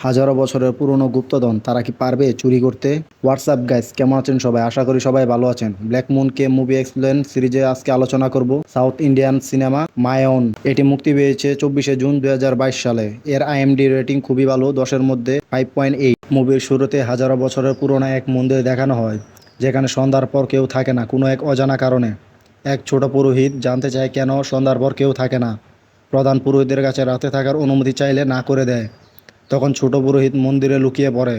হাজারো বছরের পুরনো গুপ্তধন তারা কি পারবে চুরি করতে? হোয়াটসঅ্যাপ গাইস, কেমন আছেন সবাই? আশা করি সবাই ভালো আছেন। ব্ল্যাক মুনকে মুভি এক্সপ্লেন সিরিজে আজকে আলোচনা করব সাউথ ইন্ডিয়ান সিনেমা মায়ন। এটি মুক্তি পেয়েছে 24শে জুন 2022 সালে। এর আইএমডি রেটিং খুবই ভালো, 10-এর মধ্যে 5.8। মুভির শুরুতে হাজারো বছরের পুরনো এক মন্দির দেখানো হয়, যেখানে সন্ধ্যার পর কেউ থাকে না কোনো এক অজানা কারণে। এক ছোট পুরোহিত জানতে চায় কেন সন্ধ্যার পর কেউ থাকে না। প্রধান পুরোহিতের কাছে রাতে থাকার অনুমতি চাইলে না করে দেয়। তখন ছোট পুরোহিত মন্দিরে লুকিয়ে পড়ে।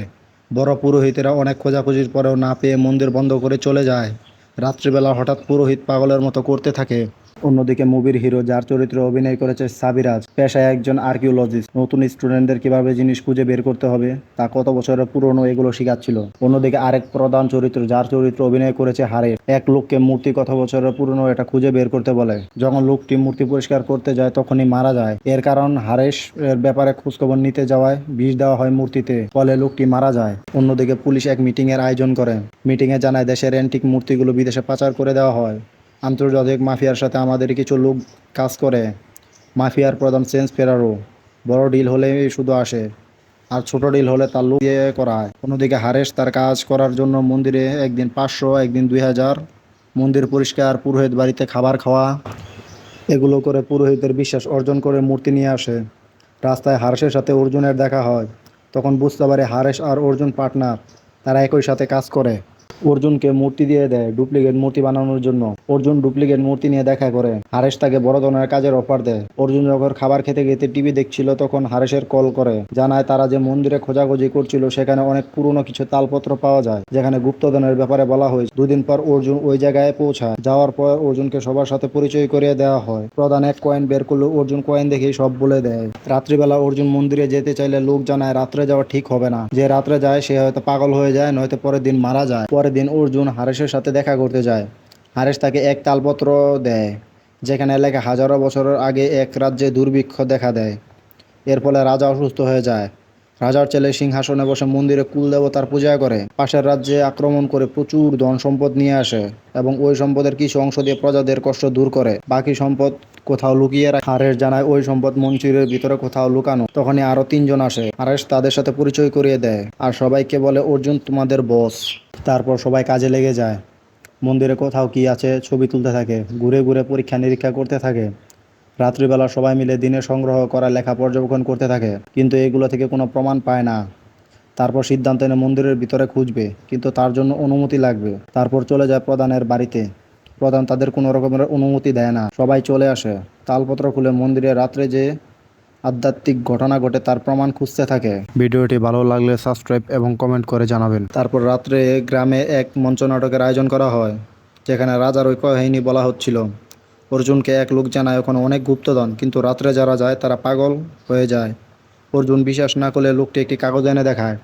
বড় পুরোহিতেরা অনেক খোঁজাখুঁজির পরেও না পেয়ে মন্দির বন্ধ করে চলে যায়। রাত্রিবেলা হঠাৎ পুরোহিত পাগলের মতো করতে থাকে। অন্যদিকে মুভির হিরো, যার চরিত্রে অভিনয় করেছে সাবিরাজ, পেশায় একজন আর্কিওলজিস্ট, নতুন স্টুডেন্টদের কিভাবে জিনিস খুঁজে বের করতে হবে তা কত বছরের পুরনো এগুলো শেখাচ্ছিল। অন্যদিকে আরেক প্রধান চরিত্র, যার চরিত্র অভিনয় করেছে হারেস, এক লোককে মূর্তি কত বছরের পুরনো এটা খুঁজে বের করতে বলে। যখন লোকটি মূর্তি পরিষ্কার করতে যায় তখনই মারা যায়। এর কারণ হারেস এর ব্যাপারে খোঁজখবর নিতে যাওয়ায় বিষ দেওয়া হয় মূর্তিতে, ফলে লোকটি মারা যায়। অন্যদিকে পুলিশ এক মিটিং এর আয়োজন করে। মিটিংয়ে জানায় দেশের অ্যান্টিক মূর্তিগুলো বিদেশে পাচার করে দেওয়া হয়। আন্তর্জাতিক মাফিয়ার সাথে আমাদের কিছু লোক কাজ করে। মাফিয়ার প্রধান সেন্স ফেরারো বড় ডিল হলেই শুধু আসে, আর ছোট ডিল হলে তার লোক দিয়ে করা হয়। অন্যদিকে হারেস তার কাজ করার জন্য মন্দিরে একদিন 500, একদিন 2000, মন্দির পরিষ্কার, পুরোহিত বাড়িতে খাবার খাওয়া, এগুলো করে পুরোহিতের বিশ্বাস অর্জন করে মূর্তি নিয়ে আসে। রাস্তায় হারেসের সাথে অর্জুনের দেখা হয়। তখন বুঝতে পারে হারেস আর অর্জুন পার্টনার, তারা একই সাথে কাজ করে। অর্জুনকে মূর্তি দিয়ে দেয় ডুপ্লিকেট মূর্তি বানানোর জন্য। অর্জুন ডুপ্লিকেট মূর্তি নিয়ে দেখা করে। হারেস তাকে বড় ধরনের কাজের অফার দেয়। অর্জুন যখন খাবার খেতে খেতে টিভি দেখছিল তখন হারেসের কল করে জানায় তারা যে মন্দিরে খোঁজাখুঁজি করছিল সেখানে অনেক পুরনো কিছু তালপত্র পাওয়া যায়, যেখানে গুপ্তধনের ব্যাপারে বলা হয়েছে। দুদিন পর অর্জুন ওই জায়গায় পৌঁছায়। যাওয়ার পর অর্জুনকে সবার সাথে পরিচয় করিয়ে দেওয়া হয়। প্রধান এক কয়েন বের করলে অর্জুন কয়েন দেখেই সব বলে দেয়। রাত্রিবেলা অর্জুন মন্দিরে যেতে চাইলে লোক জানায় রাত্রে যাওয়া ঠিক হবে না। যে রাত্রে যায় সে হয়তো পাগল হয়ে যায়, নয়তো পরের দিন মারা যায়। পরের দিন অর্জুন হারেসের সাথে দেখা করতে যায়। হারেস তাকে এক তালপত্র দেয়, যেখানে লেখা হাজারো বছরের আগে এক রাজ্যে দুর্ভিক্ষ দেখা দেয়। এর ফলে রাজা অসুস্থ হয়ে যায়। রাজার ছেলে সিংহাসনে বসে মন্দিরে কুলদেবতার পূজা করে। পাশের রাজ্যে আক্রমণ করে প্রচুর ধন সম্পদ নিয়ে আসে এবং ওই সম্পদের কিছু অংশ দিয়ে প্রজাদের কষ্ট দূর করে। বাকি সম্পদ কোথাও লুকিয়ে রাখে। হারেস জানায় ওই সম্পদ মন্দিরের ভিতরে কোথাও লুকানো। তখনই আরো 3 জন আসে। হারেস তাদের সাথে পরিচয় করিয়ে দেয় আর সবাইকে বলে অর্জুন তোমাদের বস। তারপর সবাই কাজে লেগে যায়। মন্দিরে কোথাও কি আছে ছবি তুলতে থাকে, ঘুরে ঘুরে পরীক্ষা নিরীক্ষা করতে থাকে। রাত্রিবেলা সবাই মিলে দিনে সংগ্রহ করা লেখা পর্যবেক্ষণ করতে থাকে, কিন্তু এগুলো থেকে কোনো প্রমাণ পায় না। তারপর সিদ্ধান্ত এনে মন্দিরের ভিতরে খুঁজবে, কিন্তু তার জন্য অনুমতি লাগবে। তারপর চলে যায় প্রধানের বাড়িতে। প্রধান তাদের কোনো রকমের অনুমতি দেয় না। সবাই চলে আসে। তালপত্র খুলে মন্দিরে রাত্রে যে আধ্যাত্মিক ঘটনা ঘটে তার প্রমাণ খুঁজতে থাকে। ভিডিওটি ভালো লাগলে সাবস্ক্রাইব এবং কমেন্ট করে জানাবেন। তারপর রাত্রে গ্রামে এক মঞ্চনাটকের আয়োজন করা হয়, যেখানে রাজার ওই কাহিনী বলা হচ্ছিল। অর্জুনকে এক লোক জানায় ওখানে অনেক গুপ্তধন, কিন্তু রাত্রে যারা যায় তারা পাগল হয়ে যায়। অর্জুন বিশ্বাস না করলে লোকটি একটি কাগজ এনে দেখায়,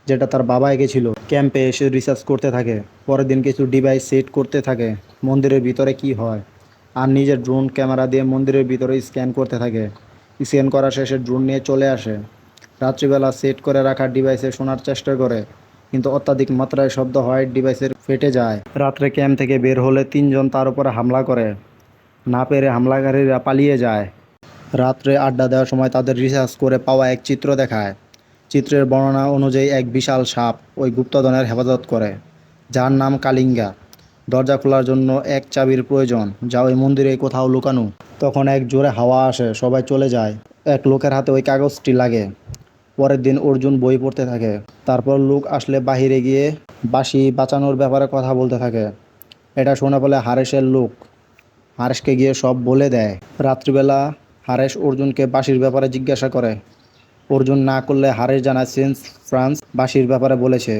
যেটা তার বাবা এঁকেছিল। ক্যাম্পে এসে রিসার্চ করতে থাকে। পরের দিন কিছু ডিভাইস সেট করতে থাকে মন্দিরের ভিতরে কি হয়, আর নিজের ড্রোন ক্যামেরা দিয়ে মন্দিরের ভিতরে স্ক্যান করতে থাকে। স্ক্যান করা শেষে ড্রোন নিয়ে চলে আসে। রাত্রিবেলা সেট করে রাখা ডিভাইসে শোনার চেষ্টা করে, কিন্তু অত্যাধিক মাত্রায় শব্দ হয় ডিভাইসের ফেটে যায়। রাত্রে ক্যাম্প থেকে বের হলে 3 জন তার উপরে হামলা করে। না পেরে হামলাকারীরা পালিয়ে যায়। রাত্রে আড্ডা দেওয়ার সময় তাদের রিসার্চ করে পাওয়া এক চিত্র দেখায়। চিত্রের বর্ণনা অনুযায়ী এক বিশাল সাপ ওই গুপ্তধনের হেফাজত করে, যার নাম কালিঙ্গা। দরজা খোলার জন্য এক চাবির প্রয়োজন, যা ওই মন্দিরে কোথাও লুকানো। তখন এক জোরে হাওয়া আসে, সবাই চলে যায়। এক লোকের হাতে ওই কাগজটি লাগে। পরের দিন অর্জুন বই পড়তে থাকে। তারপর লোক আসলে বাহিরে গিয়ে বাঁশি বাঁচানোর ব্যাপারে কথা বলতে থাকে। এটা শুনে বলে হারেসের লোক হারেসকে গিয়ে সব বলে দেয়। রাত্রিবেলা হারেস অর্জুনকে বাঁশির ব্যাপারে জিজ্ঞাসা করে। অর্জুন না করলে হারেস জানায় সেন্স ফ্রান্স বাঁশির ব্যাপারে বলেছে।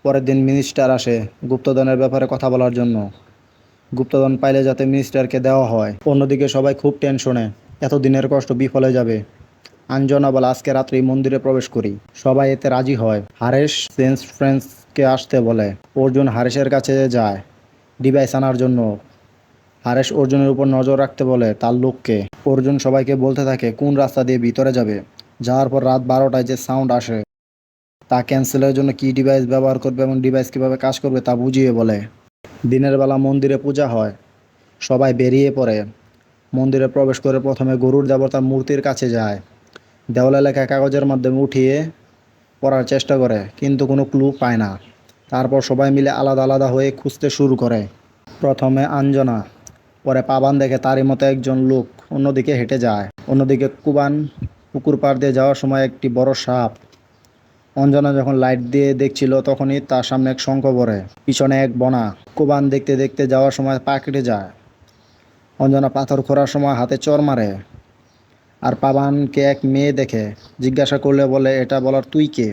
পরের দিন মিনিস্টার আসে গুপ্তধনের ব্যাপারে কথা বলার জন্য। গুপ্তধন পাইলে যাতে মিনিস্টারকে দেওয়া হয়। অন্যদিকে সবাই খুব টেনশনে, এতদিনের কষ্ট বিফলে যাবে। আঞ্জনা বলে আজকে রাত্রেই মন্দিরে প্রবেশ করি। সবাই এতে রাজি হয়। হারেস সেন্স ফ্রান্সকে আসতে বলে। অর্জুন হারেসের কাছে যায় ডিভাইস আনার জন্য। হারেস অর্জুনের উপর নজর রাখতে বলে তার লোককে। অর্জুন সবাইকে বলতে থাকে কোন রাস্তা দিয়ে ভিতরে যাবে। যাওয়ার পর রাত 12টায় যে সাউন্ড আসে তা ক্যান্সেলের জন্য কী ডিভাইস ব্যবহার করবে এবং ডিভাইস কীভাবে কাজ করবে তা বুঝিয়ে বলে। দিনের বেলা মন্দিরে পূজা হয়। সবাই বেরিয়ে পড়ে। মন্দিরে প্রবেশ করে প্রথমে গরুর দেবতার মূর্তির কাছে যায়। দেওয়ালে লেখা কাগজের মাধ্যমে উঠিয়ে পড়ার চেষ্টা করে কিন্তু কোনো ক্লু পায় না। তারপর সবাই মিলে আলাদা আলাদা হয়ে খুঁজতে শুরু করে। প্রথমে আঞ্জনা, পরে পাবান দেখে তারই মতো একজন লোক অন্যদিকে হেঁটে যায়। অন্যদিকে কুবান পুকুর পাড় দিয়ে যাওয়ার সময় একটি বড় সাপ। অঞ্জনা যখন লাইট দিয়ে দেখছিল তখনই তার সামনে এক শঙ্খ পড়ে, পিছনে এক বনা। কুবান দেখতে দেখতে যাওয়ার সময় পা কেটে যায়। অঞ্জনা পাথর খোঁড়ার সময় হাতে চড় মারে। আর পাবানকে এক মেয়ে দেখে জিজ্ঞাসা করলে বলে, এটা বলার তুই কে?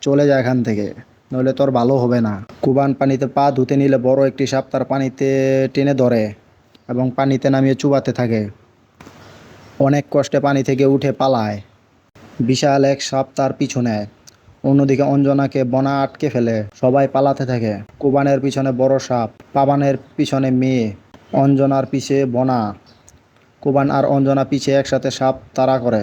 চলে যায় এখান থেকে, নইলে তোর ভালো হবে না। কুবান পানিতে পা ধুতে নিলে বড় একটি সাপ তার পানিতে টেনে ধরে এবং পানিতে নামিয়ে চুবাতে থাকে। অনেক কষ্টে পানি থেকে উঠে পালায়। বিশাল এক সাপ তার পিছু নেয়। অন্যদিকে অঞ্জনাকে বনা আটকে ফেলে, সবাই পালাতে থাকে। কুবানের পিছনে বড় সাপ, পাবানের পিছনে মেয়ে, অঞ্জনার পিছে বনা। কুবান আর অঞ্জনা পিছে একসাথে সাপ তাড়া করে।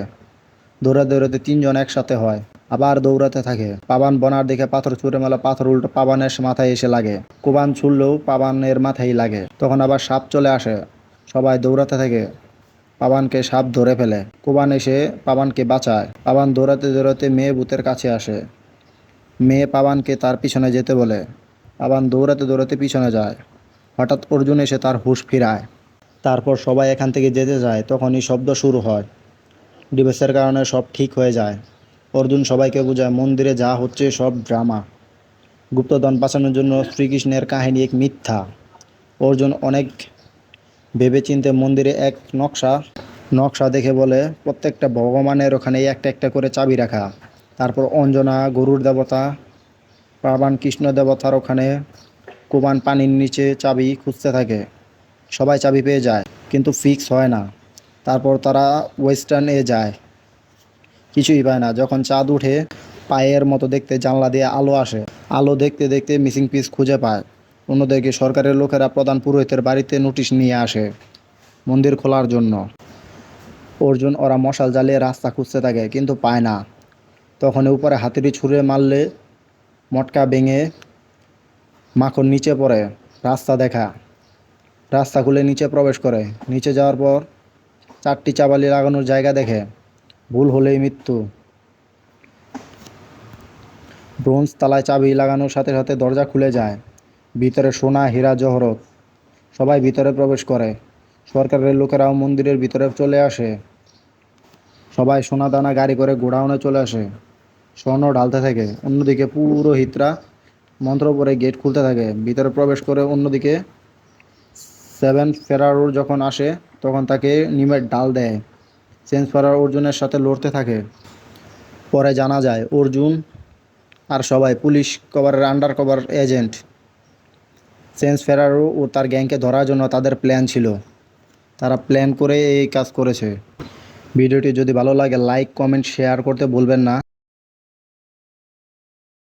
দৌড়াতে দৌড়াতে তিনজন একসাথে হয়, আবার দৌড়াতে থাকে। পাবান বনার দিকে পাথর ছুঁড়ে মেলা, পাথর উল্টো পাবানের মাথায় এসে লাগে। কুবান ছুড়লেও পাবানের মাথায় লাগে। তখন আবার সাপ চলে আসে, সবাই দৌড়াতে থাকে। পাবানকে সাপ ধরে ফেলে। কুবান এসে পাবানকে বাঁচায়। পাবান দৌড়াতে দৌড়াতে মেয়ে ভূতের কাছে আসে। মেয়ে পাবানকে তার পিছনে যেতে বলে। পাবান দৌড়াতে দৌড়াতে পিছনে যায়। হঠাৎ অর্জুন এসে তার হুঁশ ফিরায়। তারপর সবাই এখান থেকে যেতে যায়, তখনই শব্দ শুরু হয়। ডিভোর্সের কারণে সব ঠিক হয়ে যায়। অর্জুন সবাইকে বোঝায় মন্দিরে যা হচ্ছে সব ড্রামা। গুপ্তধন বাঁচানোর জন্য শ্রীকৃষ্ণের কাহিনী এক মিথ্যা। অর্জুন অনেক ভেবেচিন্তে মন্দিরে এক নকশা দেখে বলে, প্রত্যেকটা ভগবানের ওখানে একটা একটা করে চাবি রাখা। তারপর অঞ্জনা গরুর দেবতা, পাবান কৃষ্ণ দেবতার ওখানে, কুবান পানির নিচে চাবি খুঁজতে থাকে। সবাই চাবি পেয়ে যায় কিন্তু ফিক্স হয় না। তারপর তারা ওয়েস্টার্ন যায়, কিছুই পায় না। যখন চাঁদ উঠে, পায়ের মতো দেখতে জানলা দিয়ে আলো আসে। আলো দেখতে দেখতে মিসিং পিস খুঁজে পায়। অন্যদিকে সরকারের লোকেরা প্রধান পুরোহিতের বাড়িতে নোটিশ নিয়ে আসে মন্দির খোলার জন্য। অর্জুন ওরা মশাল জ্বালিয়ে রাস্তা খুঁজতে থাকে কিন্তু পায় না। তখন উপরে হাতুড়ি ছুঁড়ে মারলে মটকা ভেঙে মাখন নিচে পড়ে। রাস্তা খুলে নিচে প্রবেশ করে। নিচে যাওয়ার পর 4টি চাবালি লাগানোর জায়গা দেখে। ভুল হলেই মৃত্যু। ব্রোঞ্জ তালায় চাবি লাগানোর সাথে সাথে দরজা খুলে যায়। ভিতরে সোনা, হীরা, জহরত। সবাই ভিতরে প্রবেশ করে। সরকারের লোকেরাও মন্দিরের ভিতরে চলে আসে। সবাই সোনা দানা গাড়ি করে গোডাউনে চলে আসে, স্বর্ণ ঢালতে থাকে। অন্যদিকে পুরোহিতরা মন্ত্র পড়ে গেট খুলতে থাকে, ভিতরে প্রবেশ করে। অন্যদিকে 7 ফেরারুর যখন আসে তখন তাকে নিমের ডাল দেয়। চেঞ্জ ফেরার অর্জুনের সাথে লড়তে থাকে। পরে জানা যায় অর্জুন আর সবাই পুলিশ কভারের আন্ডার কভার এজেন্ট। চেঞ্জ ফেরারু ও তার গ্যাংকে ধরার জন্য তাদের প্ল্যান ছিল। তারা প্ল্যান করে এই কাজ করেছে। ভিডিওটি যদি ভালো লাগে লাইক, কমেন্ট, শেয়ার করতে ভুলবেন না।